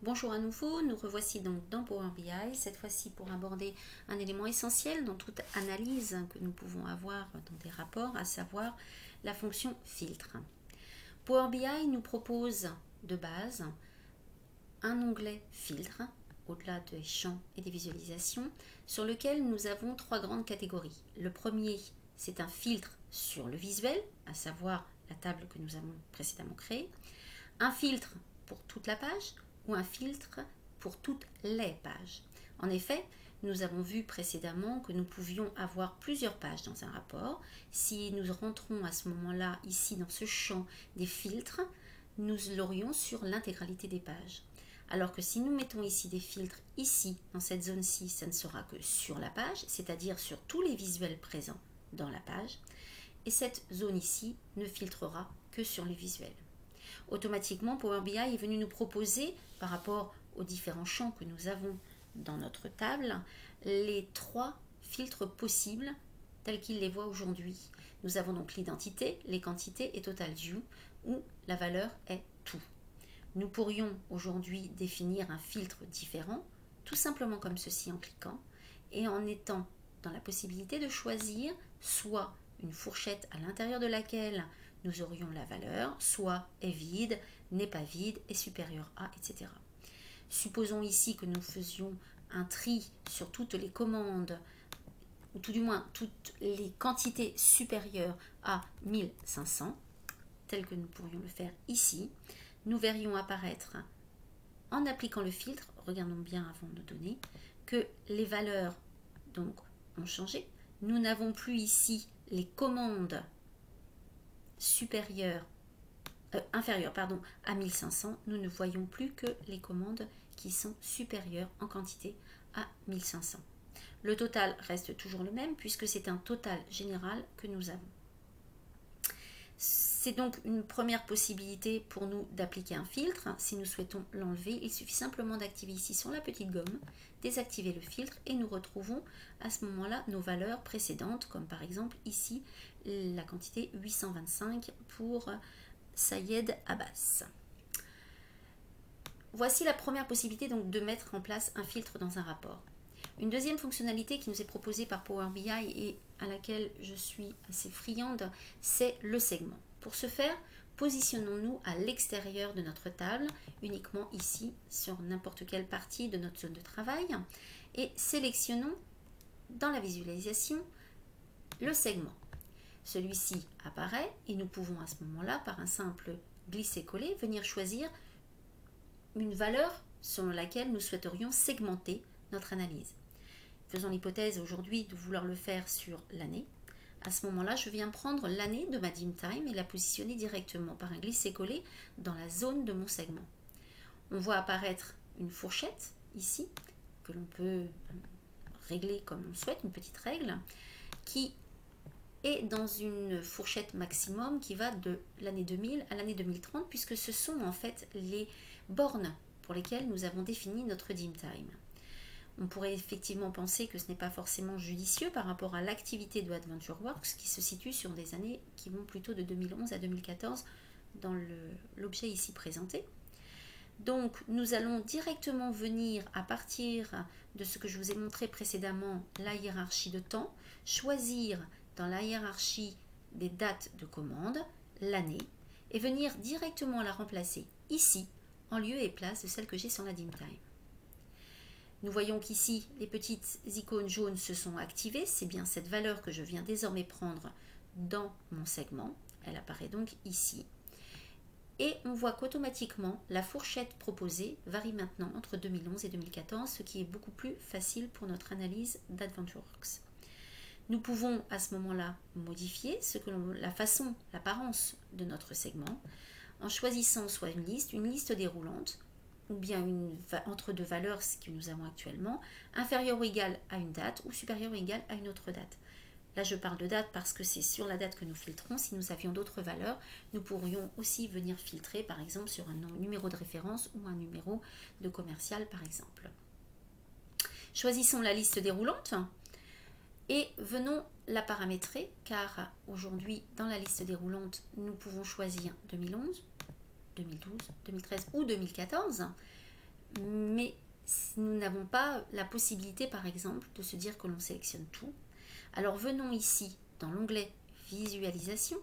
Bonjour à nouveau, nous revoici donc dans Power BI, cette fois-ci pour aborder un élément essentiel dans toute analyse que nous pouvons avoir dans des rapports, à savoir la fonction filtre. Power BI nous propose de base un onglet filtre, au-delà des champs et des visualisations, sur lequel nous avons trois grandes catégories. Le premier, c'est un filtre sur le visuel, à savoir la table que nous avons précédemment créée, un filtre pour toute la page ou un filtre pour toutes les pages. En effet, nous avons vu précédemment que nous pouvions avoir plusieurs pages dans un rapport. Si nous rentrons à ce moment-là, ici dans ce champ des filtres, nous l'aurions sur l'intégralité des pages. Alors que si nous mettons ici des filtres, ici, dans cette zone-ci, ça ne sera que sur la page, c'est-à-dire sur tous les visuels présents dans la page. Et cette zone ici ne filtrera que sur les visuels. Automatiquement, Power BI est venu nous proposer, par rapport aux différents champs que nous avons dans notre table, les trois filtres possibles tels qu'il les voit aujourd'hui. Nous avons donc l'identité, les quantités et total view, où la valeur est tout. Nous pourrions aujourd'hui définir un filtre différent, tout simplement comme ceci en cliquant, et en étant dans la possibilité de choisir soit une fourchette à l'intérieur de laquelle nous aurions la valeur, soit est vide, n'est pas vide, est supérieur à, etc. Supposons ici que nous faisions un tri sur toutes les commandes, ou tout du moins toutes les quantités supérieures à 1500, telles que nous pourrions le faire ici. Nous verrions apparaître, en appliquant le filtre, regardons bien avant de donner, que les valeurs donc ont changé. Nous n'avons plus ici les commandes inférieures à 1500. Nous ne voyons plus que les commandes qui sont supérieures en quantité à 1500. Le total reste toujours le même puisque c'est un total général que nous avons. C'est donc une première possibilité pour nous d'appliquer un filtre. Si nous souhaitons l'enlever, il suffit simplement d'activer ici sur la petite gomme, désactiver le filtre et nous retrouvons à ce moment-là nos valeurs précédentes, comme par exemple ici la quantité 825 pour Sayed Abbas. Voici la première possibilité donc de mettre en place un filtre dans un rapport. Une deuxième fonctionnalité qui nous est proposée par Power BI et à laquelle je suis assez friande, c'est le segment. Pour ce faire, positionnons-nous à l'extérieur de notre table, uniquement ici, sur n'importe quelle partie de notre zone de travail, et sélectionnons dans la visualisation le segment. Celui-ci apparaît et nous pouvons à ce moment-là, par un simple glisser-coller, venir choisir une valeur selon laquelle nous souhaiterions segmenter notre analyse. Faisons l'hypothèse aujourd'hui de vouloir le faire sur l'année. À ce moment-là, je viens prendre l'année de ma dim time et la positionner directement par un glisser-coller dans la zone de mon segment. On voit apparaître une fourchette ici, que l'on peut régler comme on souhaite, une petite règle, qui est dans une fourchette maximum qui va de l'année 2000 à l'année 2030, puisque ce sont en fait les bornes pour lesquelles nous avons défini notre dim time. On pourrait effectivement penser que ce n'est pas forcément judicieux par rapport à l'activité de AdventureWorks qui se situe sur des années qui vont plutôt de 2011 à 2014 dans l'objet ici présenté. Donc nous allons directement venir à partir de ce que je vous ai montré précédemment, la hiérarchie de temps, choisir dans la hiérarchie des dates de commande, l'année, et venir directement la remplacer ici en lieu et place de celle que j'ai sur la dim time. Nous voyons qu'ici, les petites icônes jaunes se sont activées. C'est bien cette valeur que je viens désormais prendre dans mon segment. Elle apparaît donc ici. Et on voit qu'automatiquement, la fourchette proposée varie maintenant entre 2011 et 2014, ce qui est beaucoup plus facile pour notre analyse d'AdventureWorks. Nous pouvons à ce moment-là modifier la façon, l'apparence de notre segment en choisissant soit une liste déroulante, ou bien entre deux valeurs, ce que nous avons actuellement, inférieure ou égale à une date ou supérieure ou égale à une autre date. Là, je parle de date parce que c'est sur la date que nous filtrons. Si nous avions d'autres valeurs, nous pourrions aussi venir filtrer, par exemple, sur un numéro de référence ou un numéro de commercial, par exemple. Choisissons la liste déroulante et venons la paramétrer, car aujourd'hui, dans la liste déroulante, nous pouvons choisir 2011, 2012, 2013 ou 2014. mais nous n'avons pas la possibilité, par exemple, de se dire que l'on sélectionne tout. Alors venons ici dans l'onglet Visualisation,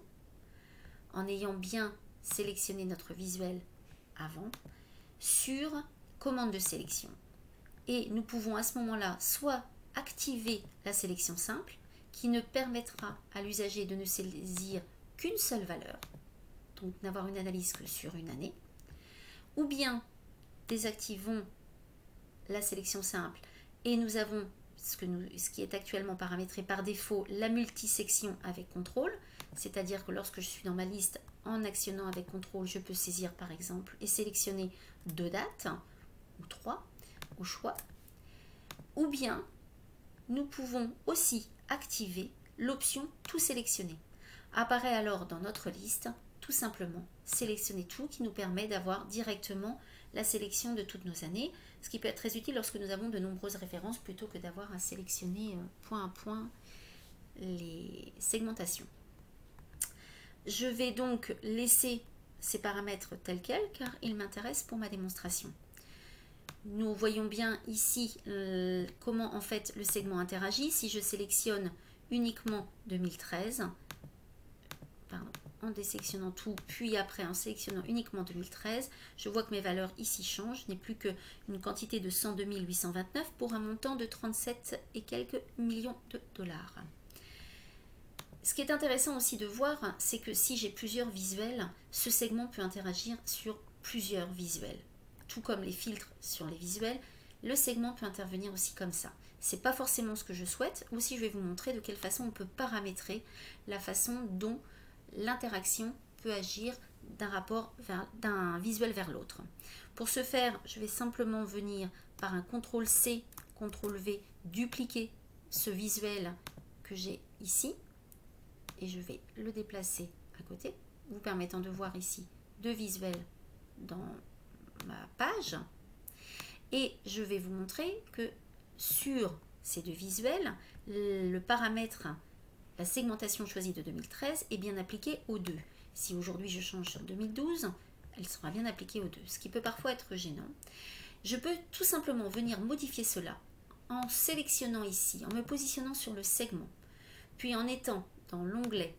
en ayant bien sélectionné notre visuel avant, sur Commande de sélection. Et nous pouvons à ce moment-là soit activer la sélection simple, qui ne permettra à l'usager de ne saisir qu'une seule valeur, donc n'avoir une analyse que sur une année, ou bien désactivons la sélection simple et nous avons ce qui est actuellement paramétré par défaut, la multisection avec contrôle, c'est-à-dire que lorsque je suis dans ma liste, en actionnant avec contrôle, je peux saisir par exemple et sélectionner 2 dates ou 3 au choix, ou bien nous pouvons aussi activer l'option tout sélectionner. Apparaît alors dans notre liste tout simplement sélectionner tout, qui nous permet d'avoir directement la sélection de toutes nos années, ce qui peut être très utile lorsque nous avons de nombreuses références plutôt que d'avoir à sélectionner point à point les segmentations. Je vais donc laisser ces paramètres tels quels car ils m'intéressent pour ma démonstration. Nous voyons bien ici comment en fait le segment interagit. Si je sélectionne uniquement 2013, en désélectionnant tout, puis après en sélectionnant uniquement 2013, je vois que mes valeurs ici changent. Je n'ai plus qu'une quantité de 102 829 pour un montant de 37 et quelques millions de dollars. Ce qui est intéressant aussi de voir, c'est que si j'ai plusieurs visuels, ce segment peut interagir sur plusieurs visuels. Tout comme les filtres sur les visuels, le segment peut intervenir aussi comme ça. C'est pas forcément ce que je souhaite. Aussi, je vais vous montrer de quelle façon on peut paramétrer la façon dont l'interaction peut agir d'un visuel vers l'autre. Pour ce faire, je vais simplement venir par un CTRL-C, CTRL-V, dupliquer ce visuel que j'ai ici et je vais le déplacer à côté, vous permettant de voir ici 2 visuels dans ma page. Et je vais vous montrer que sur ces 2 visuels, le paramètre la segmentation choisie de 2013 est bien appliquée aux 2. Si aujourd'hui je change sur 2012, elle sera bien appliquée aux 2, ce qui peut parfois être gênant. Je peux tout simplement venir modifier cela en sélectionnant ici, en me positionnant sur le segment, puis en étant dans l'onglet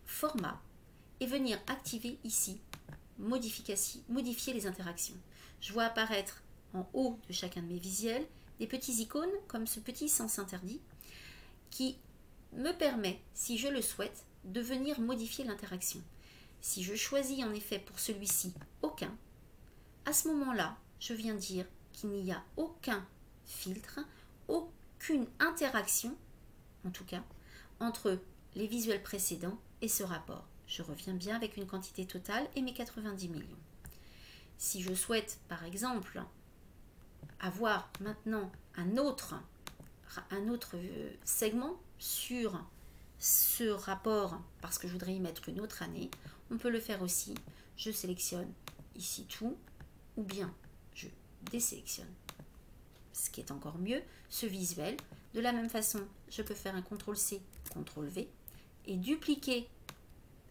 Format et venir activer ici modifier les interactions. Je vois apparaître en haut de chacun de mes visuels des petits icônes comme ce petit sens interdit qui me permet, si je le souhaite, de venir modifier l'interaction. Si je choisis en effet pour celui-ci aucun, à ce moment-là, je viens dire qu'il n'y a aucun filtre, aucune interaction, en tout cas, entre les visuels précédents et ce rapport. Je reviens bien avec une quantité totale et mes 90 millions. Si je souhaite, par exemple, avoir maintenant un autre segment sur ce rapport parce que je voudrais y mettre une autre année, on peut le faire aussi. Je sélectionne ici tout ou bien je désélectionne, ce qui est encore mieux, ce visuel. De la même façon, je peux faire un CTRL-C, CTRL-V et dupliquer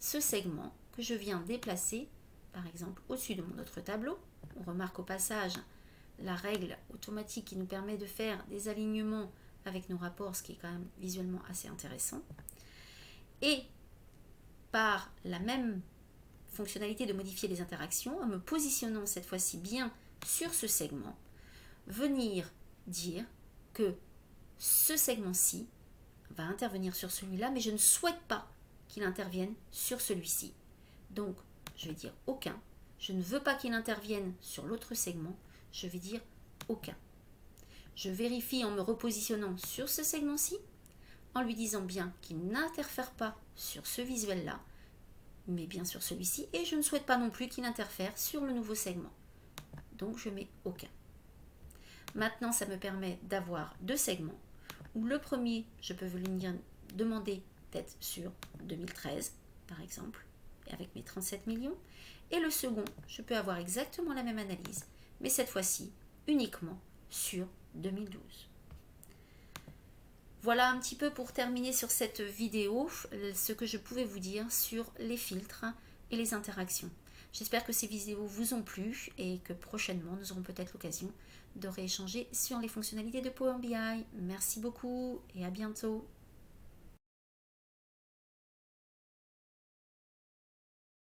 ce segment que je viens déplacer, par exemple, au-dessus de mon autre tableau. On remarque au passage la règle automatique qui nous permet de faire des alignements avec nos rapports, ce qui est quand même visuellement assez intéressant. Et par la même fonctionnalité de modifier les interactions, en me positionnant cette fois-ci bien sur ce segment, venir dire que ce segment-ci va intervenir sur celui-là, mais je ne souhaite pas qu'il intervienne sur celui-ci. Donc, je vais dire aucun. Je ne veux pas qu'il intervienne sur l'autre segment. Je vais dire aucun. Je vérifie en me repositionnant sur ce segment-ci, en lui disant bien qu'il n'interfère pas sur ce visuel-là, mais bien sur celui-ci, et je ne souhaite pas non plus qu'il interfère sur le nouveau segment. Donc, je mets aucun. Maintenant, ça me permet d'avoir 2 segments, où le premier, je peux venir demander d'être sur 2013, par exemple, avec mes 37 millions, et le second, je peux avoir exactement la même analyse, mais cette fois-ci, uniquement sur 2012. Voilà un petit peu pour terminer sur cette vidéo, ce que je pouvais vous dire sur les filtres et les interactions. J'espère que ces vidéos vous ont plu et que prochainement nous aurons peut-être l'occasion de rééchanger sur les fonctionnalités de Power BI. Merci beaucoup et à bientôt.